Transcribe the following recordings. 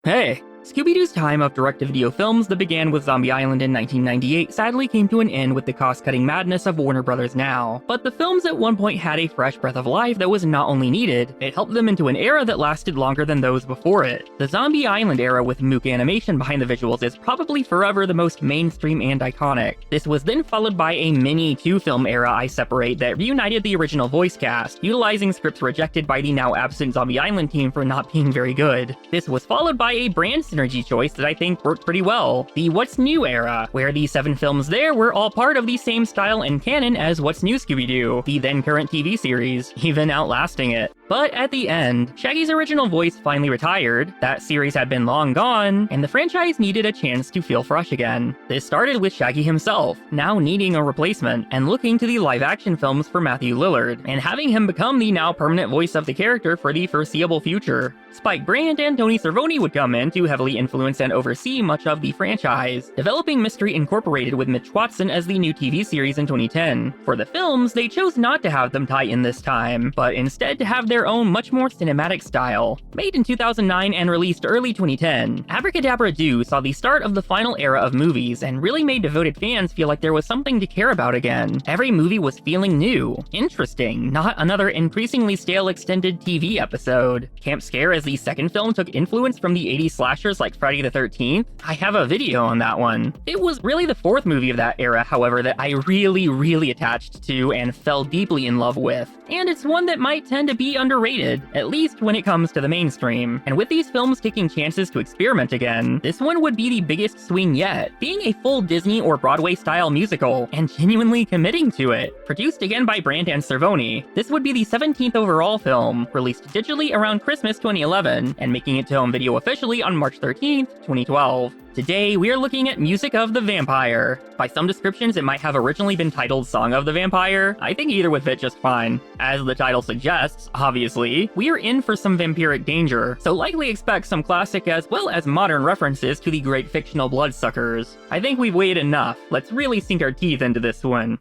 Hey! Scooby-Doo's time of direct-to-video films that began with Zombie Island in 1998 sadly came to an end with the cost-cutting madness of Warner Brothers now. But the films at one point had a fresh breath of life that was not only needed, it helped them into an era that lasted longer than those before it. The Zombie Island era with Mook animation behind the visuals is probably forever the most mainstream and iconic. This was then followed by a mini two-film era I separate that reunited the original voice cast, utilizing scripts rejected by the now absent Zombie Island team for not being very good. This was followed by a brand synergy choice that I think worked pretty well, the What's New era, where the 7 films there were all part of the same style and canon as What's New Scooby-Doo, the then current TV series, even outlasting it. But at the end, Shaggy's original voice finally retired, that series had been long gone, and the franchise needed a chance to feel fresh again. This started with Shaggy himself, now needing a replacement, and looking to the live-action films for Matthew Lillard, and having him become the now permanent voice of the character for the foreseeable future. Spike Brandt and Tony Cervoni would come in to heavily influence and oversee much of the franchise, developing Mystery Incorporated with Mitch Watson as the new TV series in 2010. For the films, they chose not to have them tie in this time, but instead to have their own much more cinematic style. Made in 2009 and released early 2010, Abracadabra Doo saw the start of the final era of movies and really made devoted fans feel like there was something to care about again. Every movie was feeling new, interesting, not another increasingly stale extended TV episode. Camp Scare as the second film took influence from the 80s slashers like Friday the 13th. I have a video on that one. It was really the fourth movie of that era, however, that I really attached to and fell deeply in love with. And it's one that might tend to be underrated, at least when it comes to the mainstream. And with these films taking chances to experiment again, this one would be the biggest swing yet, being a full Disney or Broadway-style musical, and genuinely committing to it. Produced again by Brandt and Cervoni, this would be the 17th overall film, released digitally around Christmas 2011, and making it to home video officially on March 13th, 2012. Today, we are looking at Music of the Vampire. By some descriptions, it might have originally been titled Song of the Vampire. I think either would fit just fine. As the title suggests, obviously, we are in for some vampiric danger, so likely expect some classic as well as modern references to the great fictional bloodsuckers. I think we've waited enough. Let's really sink our teeth into this one.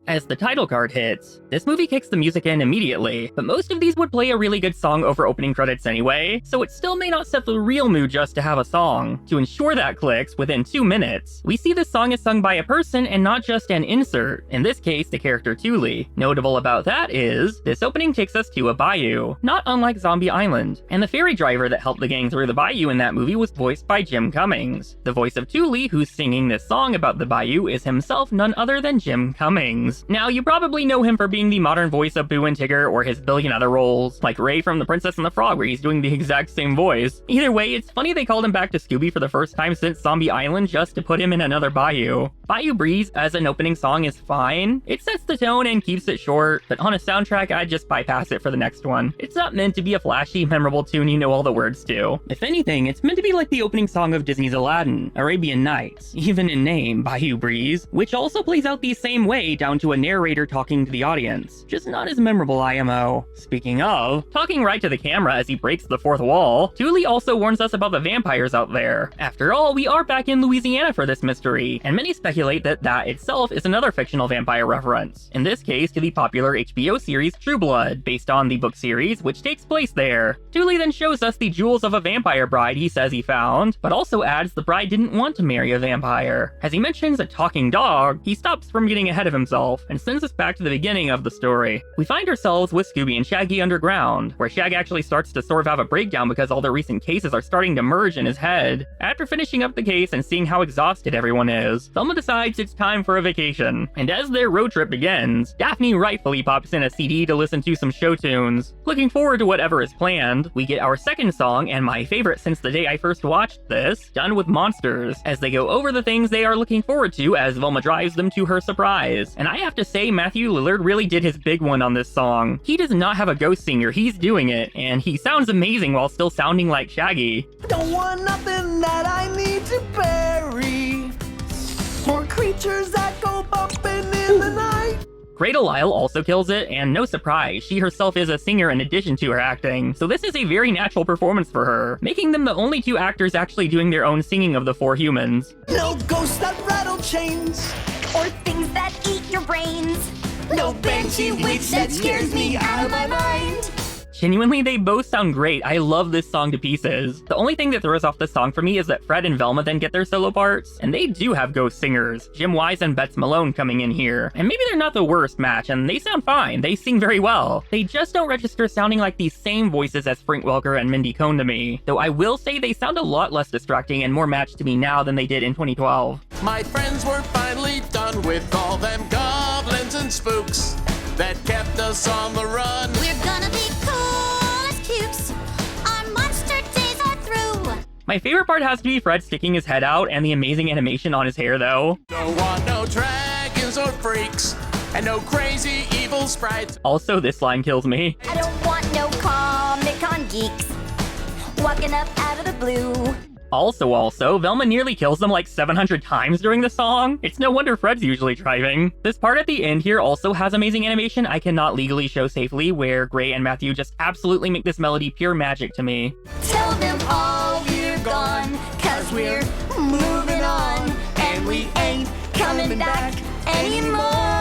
As the title card hits, this movie kicks the music in immediately, but most of these would play a really good song over opening credits anyway, so it still may not set the real mood just to have a song. To ensure that clicks within 2 minutes, we see this song is sung by a person and not just an insert, in this case the character Thule. Notable about that is, this opening takes us to a bayou, not unlike Zombie Island, and the ferry driver that helped the gang through the bayou in that movie was voiced by Jim Cummings. The voice of Thule, who's singing this song about the bayou, is himself none other than Jim Cummings. Now, you probably know him for being the modern voice of Boo and Tigger or his billion other roles, like Ray from The Princess and the Frog where he's doing the exact same voice. Either way, it's funny they called him back to Scooby for the first time since Zombie Island just to put him in another bayou. Bayou Breeze as an opening song is fine. It sets the tone and keeps it short, but on a soundtrack I'd just bypass it for the next one. It's not meant to be a flashy, memorable tune you know all the words to. If anything, it's meant to be like the opening song of Disney's Aladdin, Arabian Nights, even in name, Bayou Breeze, which also plays out the same way down to a narrator talking to the audience, just not as memorable IMO. Speaking of, talking right to the camera as he breaks the fourth wall, Thule also warns us about the vampires out there. After all, we are back in Louisiana for this mystery, and many speculate that that itself is another fictional vampire reference, in this case to the popular HBO series True Blood, based on the book series which takes place there. Thule then shows us the jewels of a vampire bride he says he found, but also adds the bride didn't want to marry a vampire. As he mentions a talking dog, he stops from getting ahead of himself, and sends us back to the beginning of the story. We find ourselves with Scooby and Shaggy underground, where Shag actually starts to sort of have a breakdown because all the recent cases are starting to merge in his head. After finishing up the case and seeing how exhausted everyone is, Thelma decides it's time for a vacation. And as their road trip begins, Daphne rightfully pops in a CD to listen to some show tunes. Looking forward to whatever is planned, we get our second song, and my favorite since the day I first watched this, Done with Monsters, as they go over the things they are looking forward to as Velma drives them to her surprise. And I have to say, Matthew Lillard really did his big one on this song. He does not have a ghost singer, he's doing it, and he sounds amazing while still sounding like Shaggy. Don't want nothing that I need to bury, or creatures that go bumping in the night. Great Lyle also kills it, and no surprise, she herself is a singer in addition to her acting, so this is a very natural performance for her, making them the only 2 actors actually doing their own singing of the 4 humans. No ghosts that rattle chains, or things that eat your brains. no banshee witch that scares me out of my mind. Genuinely, they both sound great. I love this song to pieces. The only thing that throws off this song for me is that Fred and Velma then get their solo parts, and they do have ghost singers, Jim Wise and Bets Malone coming in here. And maybe they're not the worst match, and they sound fine. They sing very well. They just don't register sounding like these same voices as Frank Welker and Mindy Cohn to me. Though I will say they sound a lot less distracting and more matched to me now than they did in 2012. My friends were finally done with all them goblins and spooks that kept us on the run. We're gonna be cool as cukes. Our monster days are through. My favorite part has to be Fred sticking his head out and the amazing animation on his hair though. Don't want no dragons or freaks and no crazy evil sprites. Also, this line kills me. I don't want no Comic-Con geeks walking up out of the blue. Also, Velma nearly kills them like 700 times during the song. It's no wonder Fred's usually driving. This part at the end here also has amazing animation I cannot legally show safely, where Gray and Matthew just absolutely make this melody pure magic to me. Tell them all we're gone, 'cause we're moving on, and we ain't coming back anymore.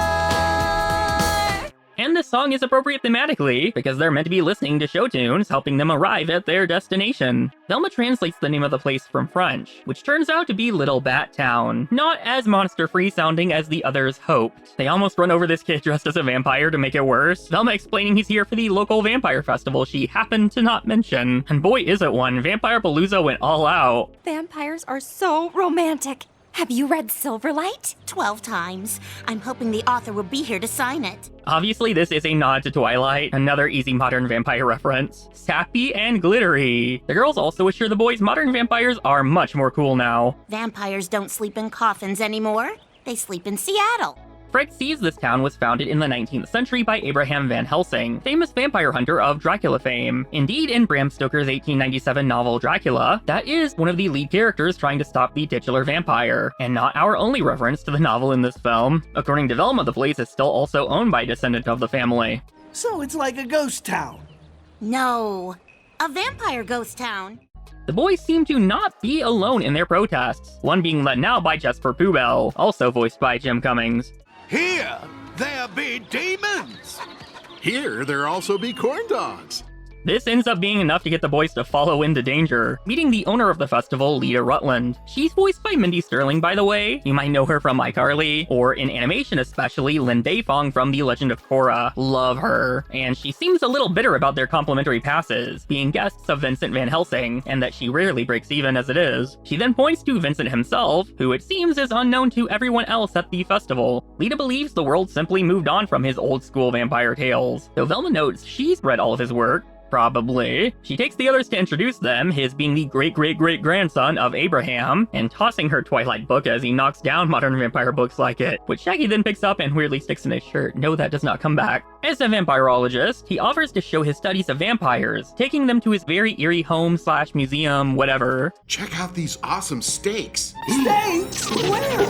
And the song is appropriate thematically, because they're meant to be listening to show tunes, helping them arrive at their destination. Velma translates the name of the place from French, which turns out to be Little Bat Town. Not as monster-free sounding as the others hoped. They almost run over this kid dressed as a vampire to make it worse, Velma explaining he's here for the local vampire festival she happened to not mention. And boy is it one, Vampire Palooza went all out. Vampires are so romantic. Have you read Silverlight? 12 times. I'm hoping the author will be here to sign it. Obviously, this is a nod to Twilight, another easy modern vampire reference. Sappy and glittery. The girls also assure the boys modern vampires are much more cool now. Vampires don't sleep in coffins anymore. They sleep in Seattle. Fred sees this town was founded in the 19th century by Abraham Van Helsing, famous vampire hunter of Dracula fame. Indeed, in Bram Stoker's 1897 novel Dracula, that is one of the lead characters trying to stop the titular vampire, and not our only reference to the novel in this film. According to Velma, the place is still also owned by a descendant of the family. So it's like a ghost town. No, a vampire ghost town. The boys seem to not be alone in their protests, one being led now by Jesper Poobell, also voiced by Jim Cummings. Here, there be demons. Here, there also be corn dogs. This ends up being enough to get the boys to follow into danger, meeting the owner of the festival, Lita Rutland. She's voiced by Mindy Sterling, by the way. You might know her from iCarly, or in animation especially, Lin Beifong from The Legend of Korra. Love her. And she seems a little bitter about their complimentary passes, being guests of Vincent Van Helsing, and that she rarely breaks even as it is. She then points to Vincent himself, who it seems is unknown to everyone else at the festival. Lita believes the world simply moved on from his old school vampire tales, though Velma notes she's read all of his work. Probably. She takes the others to introduce them, his being the great-great-great-grandson of Abraham, and tossing her Twilight book as he knocks down modern vampire books like it, which Shaggy then picks up and weirdly sticks in his shirt. No, that does not come back. As a vampirologist, he offers to show his studies of vampires, taking them to his very eerie home/museum, whatever. Check out these awesome steaks. Steaks? Where?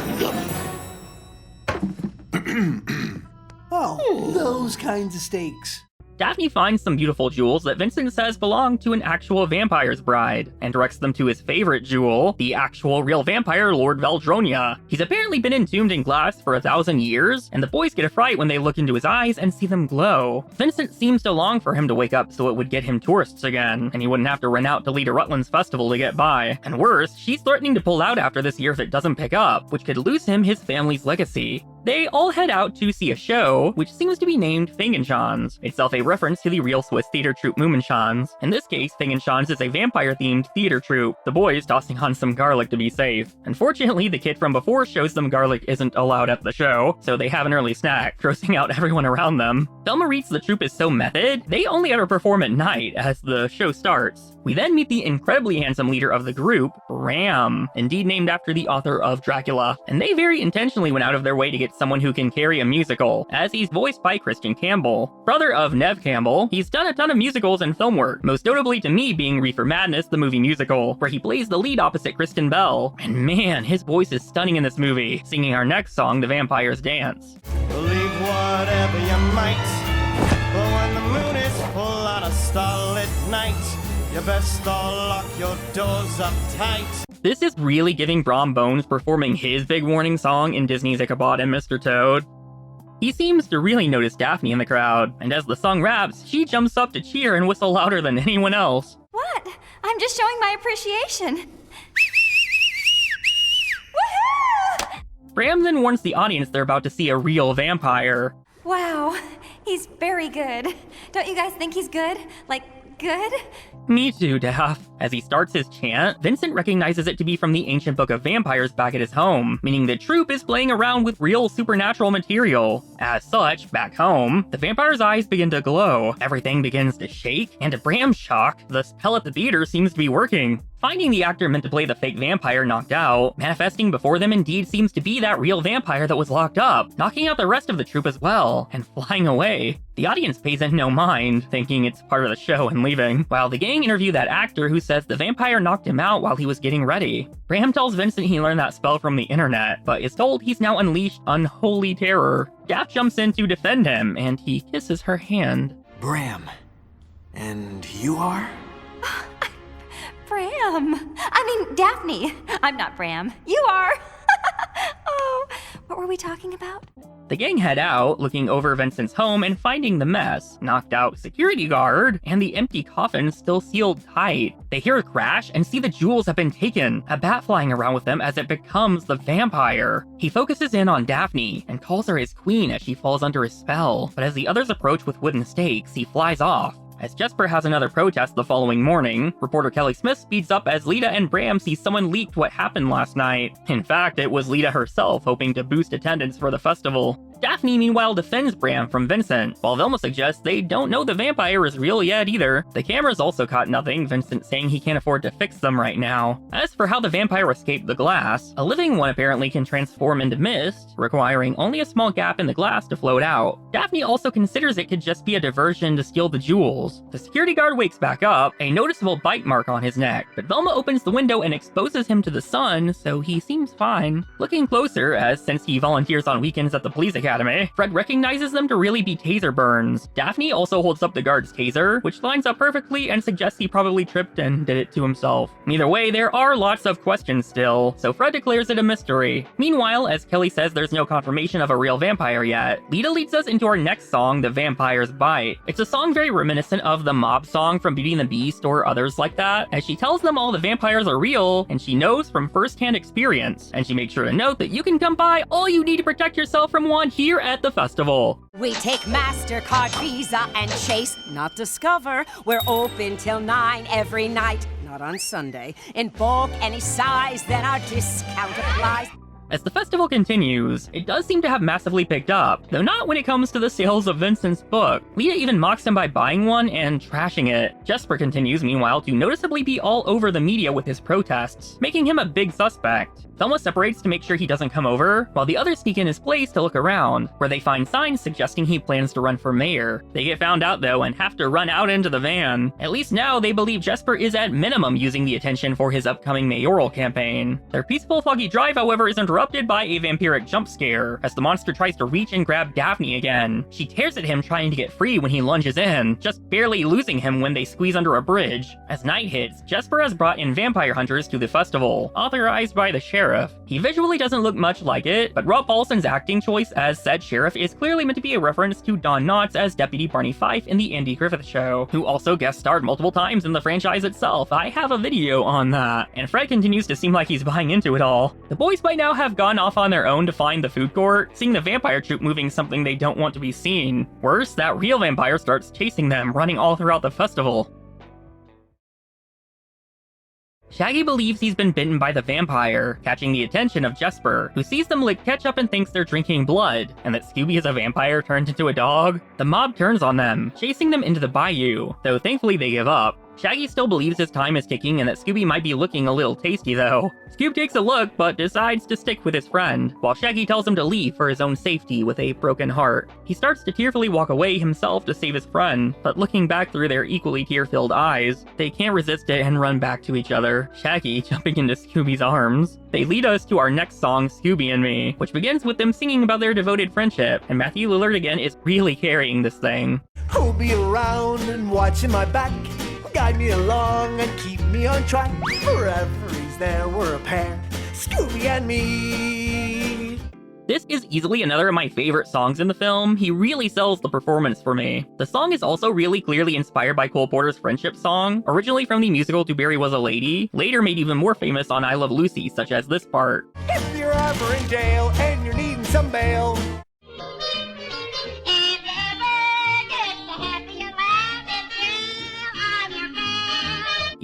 Oh, those kinds of steaks. Daphne finds some beautiful jewels that Vincent says belong to an actual vampire's bride, and directs them to his favorite jewel, the actual real vampire Lord Valdronia. He's apparently been entombed in glass for 1,000 years, and the boys get a fright when they look into his eyes and see them glow. Vincent seems to long for him to wake up so it would get him tourists again, and he wouldn't have to run out to Lita Rutland's festival to get by. And worse, she's threatening to pull out after this year if it doesn't pick up, which could lose him his family's legacy. They all head out to see a show, which seems to be named Fingenschans, itself a reference to the real Swiss theater troupe Mummenschans. In this case, Fingenschans is a vampire-themed theater troupe, the boys tossing on some garlic to be safe. Unfortunately, the kid from before shows them garlic isn't allowed at the show, so they have an early snack, grossing out everyone around them. Velma reads the troupe is so method, they only ever perform at night as the show starts. We then meet the incredibly handsome leader of the group, Bram, indeed named after the author of Dracula. And they very intentionally went out of their way to get someone who can carry a musical, as he's voiced by Christian Campbell. Brother of Nev Campbell, he's done a ton of musicals and film work, most notably to me being Reefer Madness, the movie musical, where he plays the lead opposite Kristen Bell. And man, his voice is stunning in this movie, singing our next song, The Vampire's Dance. Believe whatever you might, but when the moon is full on a starlit night, you best all lock your doors up tight. This is really giving Brom Bones performing his big warning song in Disney's Ichabod and Mr. Toad. He seems to really notice Daphne in the crowd, and as the song wraps, she jumps up to cheer and whistle louder than anyone else. What? I'm just showing my appreciation. Woohoo! Bram then warns the audience they're about to see a real vampire. Wow, he's very good. Don't you guys think he's good? Like, good? Me too, Daph. As he starts his chant, Vincent recognizes it to be from the ancient book of vampires back at his home, meaning the troupe is playing around with real supernatural material. As such, back home, the vampire's eyes begin to glow, everything begins to shake, and to Bram's shock, the spell at the theater seems to be working. Finding the actor meant to play the fake vampire knocked out, manifesting before them indeed seems to be that real vampire that was locked up, knocking out the rest of the troupe as well, and flying away. The audience pays it no mind, thinking it's part of the show and leaving, while the gang interview that actor who says the vampire knocked him out while he was getting ready. Bram tells Vincent he learned that spell from the internet, but is told he's now unleashed unholy terror. Daph jumps in to defend him, and he kisses her hand. Bram. And you are? Bram. I mean, Daphne. I'm not Bram. You are. Oh, what were we talking about? The gang head out, looking over Vincent's home and finding the mess, knocked out security guard, and the empty coffin still sealed tight. They hear a crash and see the jewels have been taken, a bat flying around with them as it becomes the vampire. He focuses in on Daphne and calls her his queen as she falls under his spell, but as the others approach with wooden stakes, he flies off. As Jesper has another protest the following morning, reporter Kelly Smith speeds up as Lita and Bram see someone leaked what happened last night. In fact, it was Lita herself hoping to boost attendance for the festival. Daphne meanwhile defends Bram from Vincent, while Velma suggests they don't know the vampire is real yet either. The cameras also caught nothing, Vincent saying he can't afford to fix them right now. As for how the vampire escaped the glass, a living one apparently can transform into mist, requiring only a small gap in the glass to float out. Daphne also considers it could just be a diversion to steal the jewels. The security guard wakes back up, a noticeable bite mark on his neck, but Velma opens the window and exposes him to the sun, so he seems fine. Looking closer, as since he volunteers on weekends at the police academy, Fred recognizes them to really be taser burns. Daphne also holds up the guard's taser, which lines up perfectly and suggests he probably tripped and did it to himself. Either way, there are lots of questions still, so Fred declares it a mystery. Meanwhile, as Kelly says there's no confirmation of a real vampire yet, Lita leads us into our next song, The Vampire's Bite. It's a song very reminiscent of the mob song from Beauty and the Beast or others like that, as she tells them all the vampires are real, and she knows from first-hand experience, and she makes sure to note that you can come by all you need to protect yourself from one here at the festival. We take MasterCard, Visa, and Chase, not Discover. We're open till 9 every night, not on Sunday. In bulk, any size, then our discount applies. As the festival continues, it does seem to have massively picked up, though not when it comes to the sales of Vincent's book. Lita even mocks him by buying one and trashing it. Jesper continues, meanwhile, to noticeably be all over the media with his protests, making him a big suspect. Thelma separates to make sure he doesn't come over, while the others sneak in his place to look around, where they find signs suggesting he plans to run for mayor. They get found out though and have to run out into the van. At least now they believe Jesper is at minimum using the attention for his upcoming mayoral campaign. Their peaceful foggy drive, however, is interrupted by a vampiric jump scare, as the monster tries to reach and grab Daphne again. She tears at him trying to get free when he lunges in, just barely losing him when they squeeze under a bridge. As night hits, Jesper has brought in vampire hunters to the festival, authorized by the sheriff. He visually doesn't look much like it, but Rob Paulson's acting choice as said sheriff is clearly meant to be a reference to Don Knotts as Deputy Barney Fife in The Andy Griffith Show, who also guest starred multiple times in the franchise itself. I have a video on that. And Fred continues to seem like he's buying into it all. The boys by now have gone off on their own to find the food court, seeing the vampire troupe moving something they don't want to be seen. Worse, that real vampire starts chasing them, running all throughout the festival. Shaggy believes he's been bitten by the vampire, catching the attention of Jesper, who sees them lick ketchup and thinks they're drinking blood, and that Scooby is a vampire turned into a dog. The mob turns on them, chasing them into the bayou, though thankfully they give up. Shaggy still believes his time is ticking and that Scooby might be looking a little tasty though. Scoob takes a look but decides to stick with his friend, while Shaggy tells him to leave for his own safety with a broken heart. He starts to tearfully walk away himself to save his friend, but looking back through their equally tear-filled eyes, they can't resist it and run back to each other, Shaggy jumping into Scooby's arms. They lead us to our next song, Scooby and Me, which begins with them singing about their devoted friendship, and Matthew Lillard again is really carrying this thing. Who'll be around and watching my back, guide me along and keep me on track. Forever he's there, we're a pair, Scooby and me. This is easily another of my favorite songs in the film. He really sells the performance for me. The song is also really clearly inspired by Cole Porter's friendship song, originally from the musical To Barry Was a Lady, later made even more famous on I Love Lucy, such as this part. If you're ever in jail and you're needing some bail,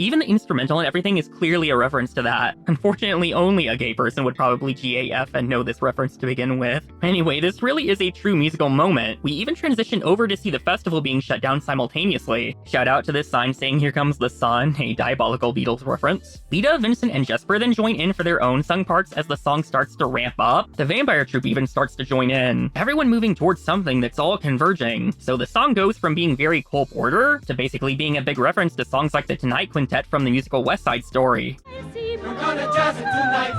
Even the instrumental and everything is clearly a reference to that. Unfortunately, only a gay person would probably GAF and know this reference to begin with. Anyway, this really is a true musical moment. We even transition over to see the festival being shut down simultaneously. Shout out to this sign saying "Here Comes the Sun," a diabolical Beatles reference. Lita, Vincent, and Jesper then join in for their own sung parts as the song starts to ramp up. The vampire troupe even starts to join in. Everyone moving towards something that's all converging. So the song goes from being very Cole Porter to basically being a big reference to songs like the Tonight Quintet from the musical West Side Story. We're gonna jazz it tonight.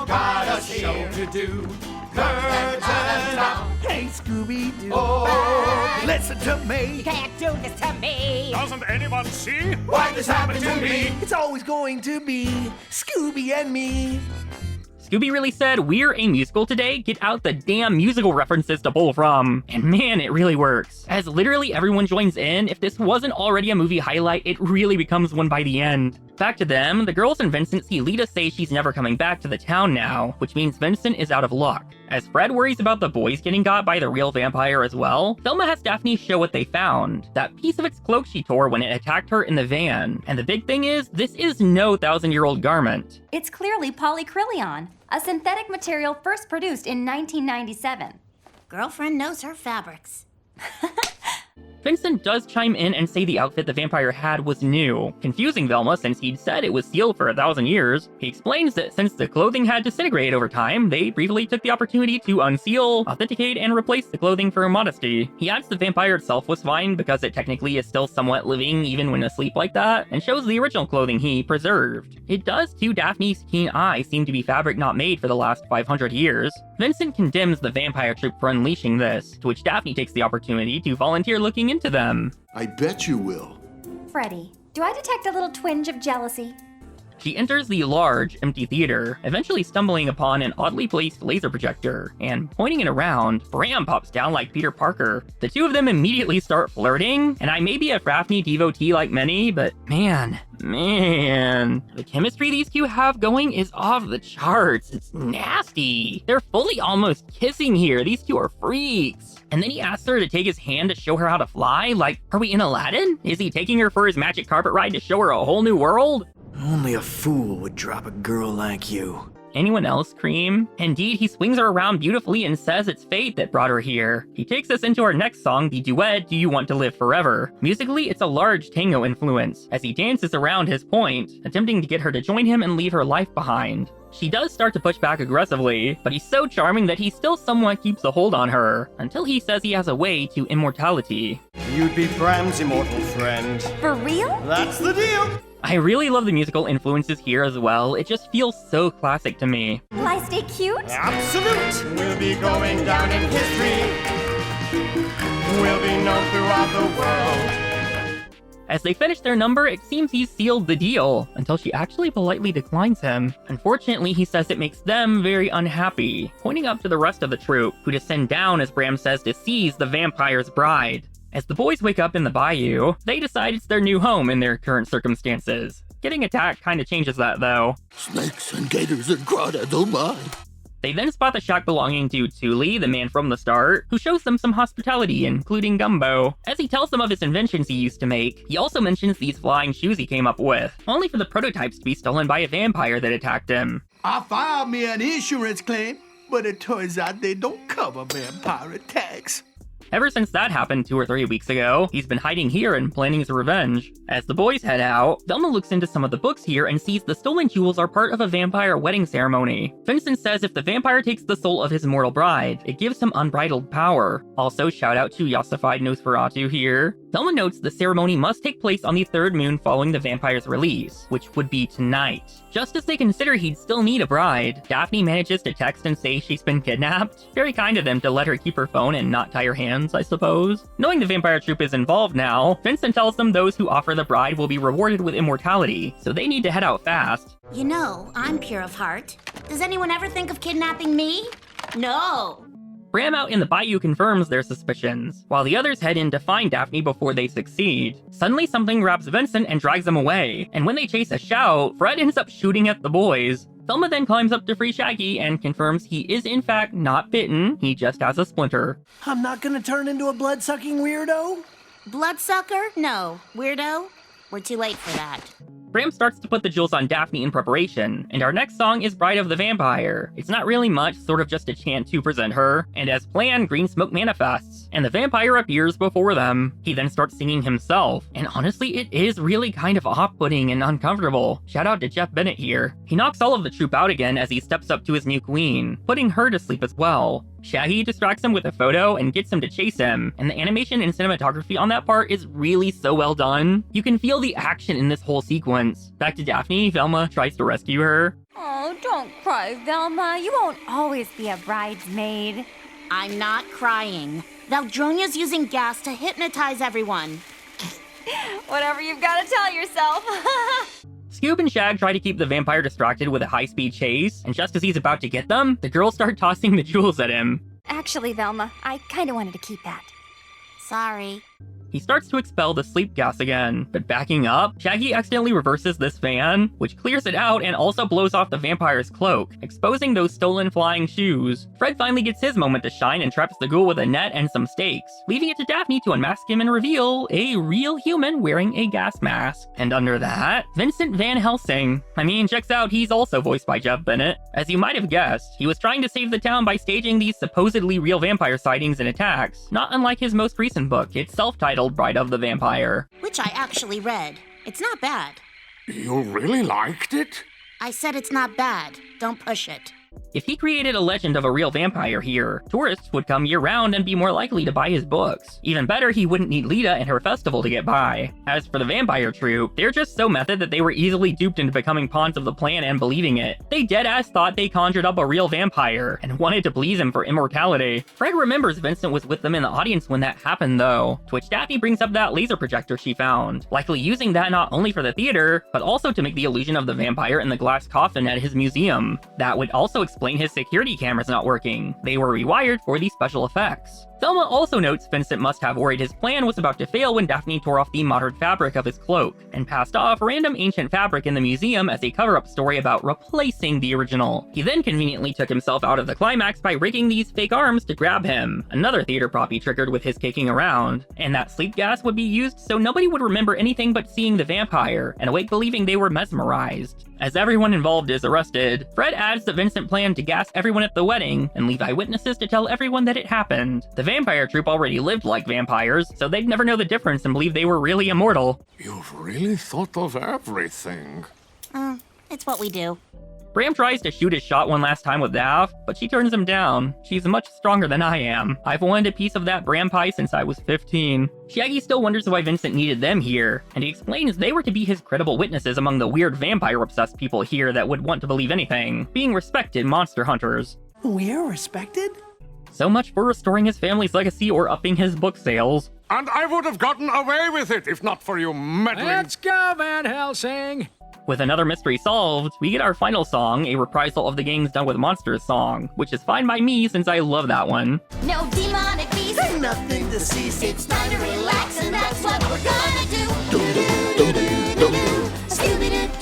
Got a show to do. Curtain up. hey Scooby-Doo, oh, listen to me. You can't do this to me. Doesn't anyone see? Why this happened to me? It's always going to be Scooby and me. Scooby really said, "We're a musical today, get out the damn musical references to pull from." And man, it really works. As literally everyone joins in, if this wasn't already a movie highlight, it really becomes one by the end. Back to them, the girls and Vincent see Lita say she's never coming back to the town now, which means Vincent is out of luck. As Fred worries about the boys getting got by the real vampire as well, Thelma has Daphne show what they found. That piece of its cloak she tore when it attacked her in the van. And the big thing is, this is no 1,000-year-old garment. It's clearly polycryllion, a synthetic material first produced in 1997. Girlfriend knows her fabrics. Vincent does chime in and say the outfit the vampire had was new, confusing Velma since he'd said it was sealed for 1,000 years. He explains that since the clothing had disintegrated over time, they briefly took the opportunity to unseal, authenticate, and replace the clothing for modesty. He adds the vampire itself was fine because it technically is still somewhat living even when asleep like that, and shows the original clothing he preserved. It does to Daphne's keen eye seem to be fabric not made for the last 500 years. Vincent condemns the vampire troupe for unleashing this, to which Daphne takes the opportunity to volunteer looking into them. I bet you will. Freddie, do I detect a little twinge of jealousy? She enters the large, empty theater, eventually stumbling upon an oddly placed laser projector, and pointing it around, Bram pops down like Peter Parker. The two of them immediately start flirting, and I may be a Daphne devotee like many, but man, the chemistry these two have going is off the charts. It's nasty. They're fully almost kissing here. These two are freaks. And then he asks her to take his hand to show her how to fly? Like, are we in Aladdin? Is he taking her for his magic carpet ride to show her a whole new world? Only a fool would drop a girl like you. Anyone else, Cream? Indeed, he swings her around beautifully and says it's fate that brought her here. He takes us into our next song, the duet, Do You Want to Live Forever? Musically, it's a large tango influence, as he dances around his point, attempting to get her to join him and leave her life behind. She does start to push back aggressively, but he's so charming that he still somewhat keeps a hold on her, until he says he has a way to immortality. You'd be Bram's immortal friend. For real? That's the deal. I really love the musical influences here as well. It just feels so classic to me. Will I stay cute? Absolute. We'll be going down in history. We'll be known throughout the world. As they finish their number, it seems he's sealed the deal, until she actually politely declines him. Unfortunately, he says it makes them very unhappy, pointing up to the rest of the troupe, who descend down as Bram says to seize the vampire's bride. As the boys wake up in the bayou, they decide it's their new home in their current circumstances. Getting attacked kinda changes that though. Snakes and gators and crawdads, oh my. They then spot the shack belonging to Thule, the man from the start, who shows them some hospitality, including Gumbo. As he tells them of his inventions he used to make, he also mentions these flying shoes he came up with, only for the prototypes to be stolen by a vampire that attacked him. I filed me an insurance claim, but it turns out they don't cover vampire attacks. Ever since that happened 2 or 3 weeks ago, he's been hiding here and planning his revenge. As the boys head out, Velma looks into some of the books here and sees the stolen jewels are part of a vampire wedding ceremony. Vincent says if the vampire takes the soul of his immortal bride, it gives him unbridled power. Also, shout out to Yassified Nosferatu here. Thelma notes the ceremony must take place on the third moon following the vampire's release, which would be tonight. Just as they consider he'd still need a bride, Daphne manages to text and say she's been kidnapped. Very kind of them to let her keep her phone and not tie her hands, I suppose. Knowing the vampire troupe is involved now, Vincent tells them those who offer the bride will be rewarded with immortality, so they need to head out fast. You know, I'm pure of heart. Does anyone ever think of kidnapping me? No. Bram out in the bayou confirms their suspicions, while the others head in to find Daphne before they succeed. Suddenly something grabs Vincent and drags him away, and when they chase a shout, Fred ends up shooting at the boys. Thelma then climbs up to free Shaggy and confirms he is in fact not bitten, he just has a splinter. I'm not gonna turn into a blood-sucking weirdo. Bloodsucker? No. Weirdo? We're too late for that. Bram starts to put the jewels on Daphne in preparation, and our next song is Bride of the Vampire. It's not really much, sort of just a chant to present her, and as planned, green smoke manifests, and the vampire appears before them. He then starts singing himself, and honestly, it is really kind of off-putting and uncomfortable. Shout out to Jeff Bennett here. He knocks all of the troupe out again as he steps up to his new queen, putting her to sleep as well. Shaggy distracts him with a photo and gets him to chase him, and the animation and cinematography on that part is really so well done. You can feel the action in this whole sequence. Back to Daphne, Velma tries to rescue her. Oh, don't cry, Velma. You won't always be a bridesmaid. I'm not crying. Valdronia's using gas to hypnotize everyone. Whatever you've got to tell yourself. Scoob and Shag try to keep the vampire distracted with a high-speed chase, and just as he's about to get them, the girls start tossing the jewels at him. Actually, Velma, I kind of wanted to keep that. Sorry. He starts to expel the sleep gas again, but backing up, Shaggy accidentally reverses this fan, which clears it out and also blows off the vampire's cloak, exposing those stolen flying shoes. Fred finally gets his moment to shine and traps the ghoul with a net and some stakes, leaving it to Daphne to unmask him and reveal a real human wearing a gas mask. And under that, Vincent Van Helsing. I mean, checks out, he's also voiced by Jeff Bennett. As you might have guessed, he was trying to save the town by staging these supposedly real vampire sightings and attacks, not unlike his most recent book, it's self-titled Bride of the Vampire. Which I actually read. It's not bad. You really liked it? I said it's not bad. Don't push it. If he created a legend of a real vampire here, tourists would come year-round and be more likely to buy his books. Even better, he wouldn't need Lita and her festival to get by. As for the vampire troupe, they're just so method that they were easily duped into becoming pawns of the plan and believing it. They deadass thought they conjured up a real vampire, and wanted to please him for immortality. Fred remembers Vincent was with them in the audience when that happened though, to which Daphne brings up that laser projector she found, likely using that not only for the theater, but also to make the illusion of the vampire in the glass coffin at his museum. That would also explain his security cameras not working. They were rewired for these special effects. Thelma also notes Vincent must have worried his plan was about to fail when Daphne tore off the modern fabric of his cloak, and passed off random ancient fabric in the museum as a cover-up story about replacing the original. He then conveniently took himself out of the climax by rigging these fake arms to grab him, another theater prop he triggered with his kicking around. And that sleep gas would be used so nobody would remember anything but seeing the vampire, and awake believing they were mesmerized. As everyone involved is arrested, Fred adds that Vincent planned to gas everyone at the wedding, and leave eyewitnesses to tell everyone that it happened. The vampire troupe already lived like vampires, so they'd never know the difference and believe they were really immortal. You've really thought of everything. It's what we do. Bram tries to shoot his shot one last time with Daph, but she turns him down. She's much stronger than I am. I've wanted a piece of that Bram pie since I was 15. Shaggy still wonders why Vincent needed them here, and he explains they were to be his credible witnesses among the weird vampire-obsessed people here that would want to believe anything, being respected monster hunters. We're respected? So much for restoring his family's legacy or upping his book sales. And I would have gotten away with it if not for you meddling... Let's go, Van Helsing! With another mystery solved, we get our final song, a reprisal of the Gangs Done with Monsters song, which is fine by me since I love that one. No demonic beast. There's nothing to see. It's time to relax, and that's what we're gonna do. Scooby-Doo.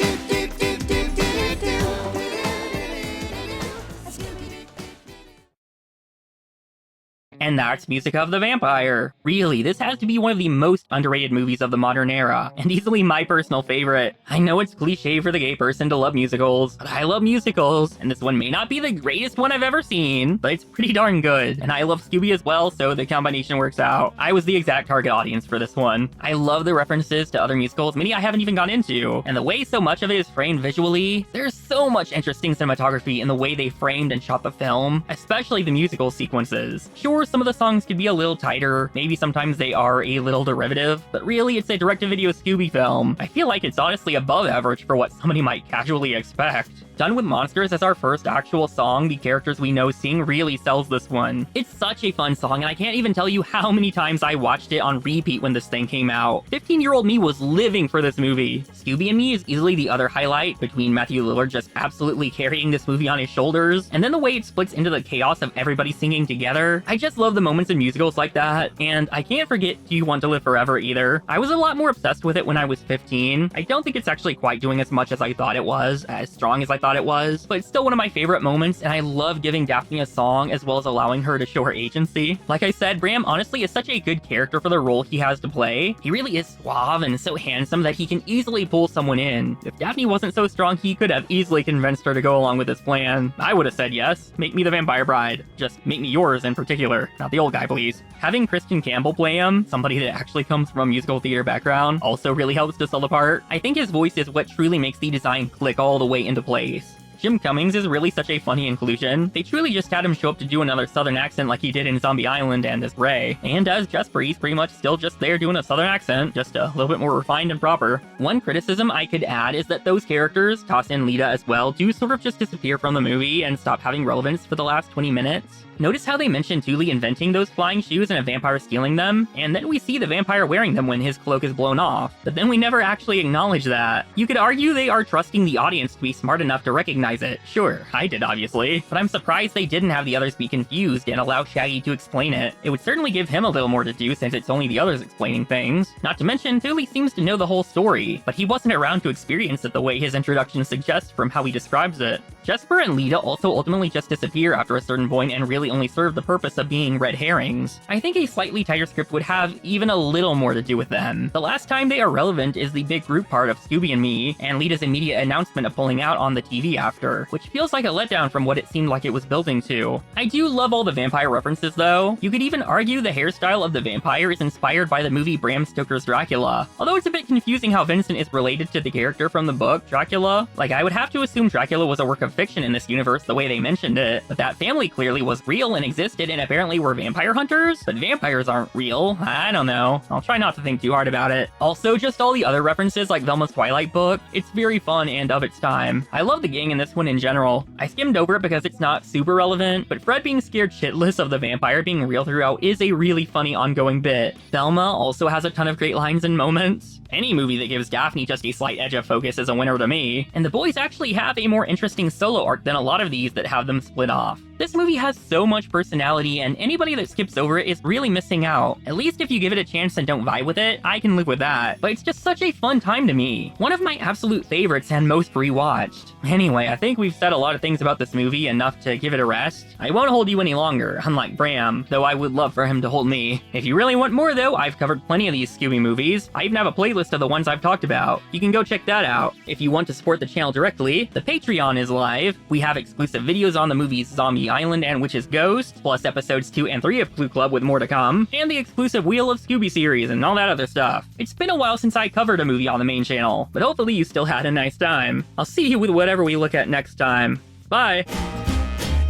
And that's Music of the Vampire. Really, this has to be one of the most underrated movies of the modern era, and easily my personal favorite. I know it's cliche for the gay person to love musicals, but I love musicals, and this one may not be the greatest one I've ever seen, but it's pretty darn good. And I love Scooby as well, so the combination works out. I was the exact target audience for this one. I love the references to other musicals, many I haven't even gone into, and the way so much of it is framed visually. There's so much interesting cinematography in the way they framed and shot the film, especially the musical sequences. Sure, some of the songs could be a little tighter, maybe sometimes they are a little derivative, but really it's a direct-to-video Scooby film. I feel like it's honestly above average for what somebody might casually expect. Done with Monsters as our first actual song, the characters we know sing really sells this one. It's such a fun song, and I can't even tell you how many times I watched it on repeat when this thing came out. 15-year-old me was living for this movie. Scooby and Me is easily the other highlight, between Matthew Lillard just absolutely carrying this movie on his shoulders, and then the way it splits into the chaos of everybody singing together. I just love the moments in musicals like that, and I can't forget Do You Want to Live Forever either. I was a lot more obsessed with it when I was 15. I don't think it's actually quite doing as much as I thought it was, as strong as I thought it was, but it's still one of my favorite moments, and I love giving Daphne a song as well as allowing her to show her agency. Like I said, Bram honestly is such a good character for the role he has to play. He really is suave and so handsome that he can easily pull someone in. If Daphne wasn't so strong, he could have easily convinced her to go along with his plan. I would have said yes. Make me the vampire bride. Just make me yours in particular. Not the old guy, please. Having Christian Campbell play him, somebody that actually comes from a musical theater background, also really helps to sell the part. I think his voice is what truly makes the design click all the way into place. Jim Cummings is really such a funny inclusion. They truly just had him show up to do another southern accent like he did in Zombie Island and as Ray. And as Jesper, he's pretty much still just there doing a southern accent, just a little bit more refined and proper. One criticism I could add is that those characters, toss in Lita as well, do sort of just disappear from the movie and stop having relevance for the last 20 minutes. Notice how they mention Dooley inventing those flying shoes and a vampire stealing them, and then we see the vampire wearing them when his cloak is blown off, but then we never actually acknowledge that. You could argue they are trusting the audience to be smart enough to recognize it. Sure, I did obviously, but I'm surprised they didn't have the others be confused and allow Shaggy to explain it. It would certainly give him a little more to do since it's only the others explaining things. Not to mention, Dooley seems to know the whole story, but he wasn't around to experience it the way his introduction suggests from how he describes it. Jesper and Lita also ultimately just disappear after a certain point and really only serve the purpose of being red herrings. I think a slightly tighter script would have even a little more to do with them. The last time they are relevant is the big group part of Scooby and Me, and Lita's immediate announcement of pulling out on the TV after, which feels like a letdown from what it seemed like it was building to. I do love all the vampire references though. You could even argue the hairstyle of the vampire is inspired by the movie Bram Stoker's Dracula, although it's a bit confusing how Vincent is related to the character from the book, Dracula. Like, I would have to assume Dracula was a work of fiction in this universe the way they mentioned it, but that family clearly was real and existed and apparently were vampire hunters, but vampires aren't real. I don't know. I'll try not to think too hard about it. Also, just all the other references like Velma's Twilight book, it's very fun and of its time. I love the gang in this one in general. I skimmed over it because it's not super relevant, but Fred being scared shitless of the vampire being real throughout is a really funny ongoing bit. Velma also has a ton of great lines and moments. Any movie that gives Daphne just a slight edge of focus is a winner to me, and the boys actually have a more interesting solo arc than a lot of these that have them split off. This movie has so much personality, and anybody that skips over it is really missing out. At least if you give it a chance and don't vibe with it, I can live with that. But it's just such a fun time to me. One of my absolute favorites and most rewatched. Anyway, I think we've said a lot of things about this movie, enough to give it a rest. I won't hold you any longer, unlike Bram, though I would love for him to hold me. If you really want more though, I've covered plenty of these Scooby movies. I even have a playlist of the ones I've talked about. You can go check that out. If you want to support the channel directly, the Patreon is live. We have exclusive videos on the movies Zombie Island and Witch's Ghost, plus episodes 2 and 3 of Clue Club with more to come, and the exclusive Wheel of Scooby series and all that other stuff. It's been a while since I covered a movie on the main channel, but hopefully you still had a nice time. I'll see you with whatever we look at next time. Bye!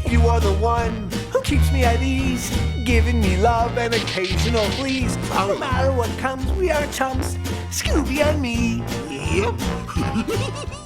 You are the one who keeps me at ease, giving me love and occasional fleas. No matter what comes, we are chums, Scooby and me. Yep.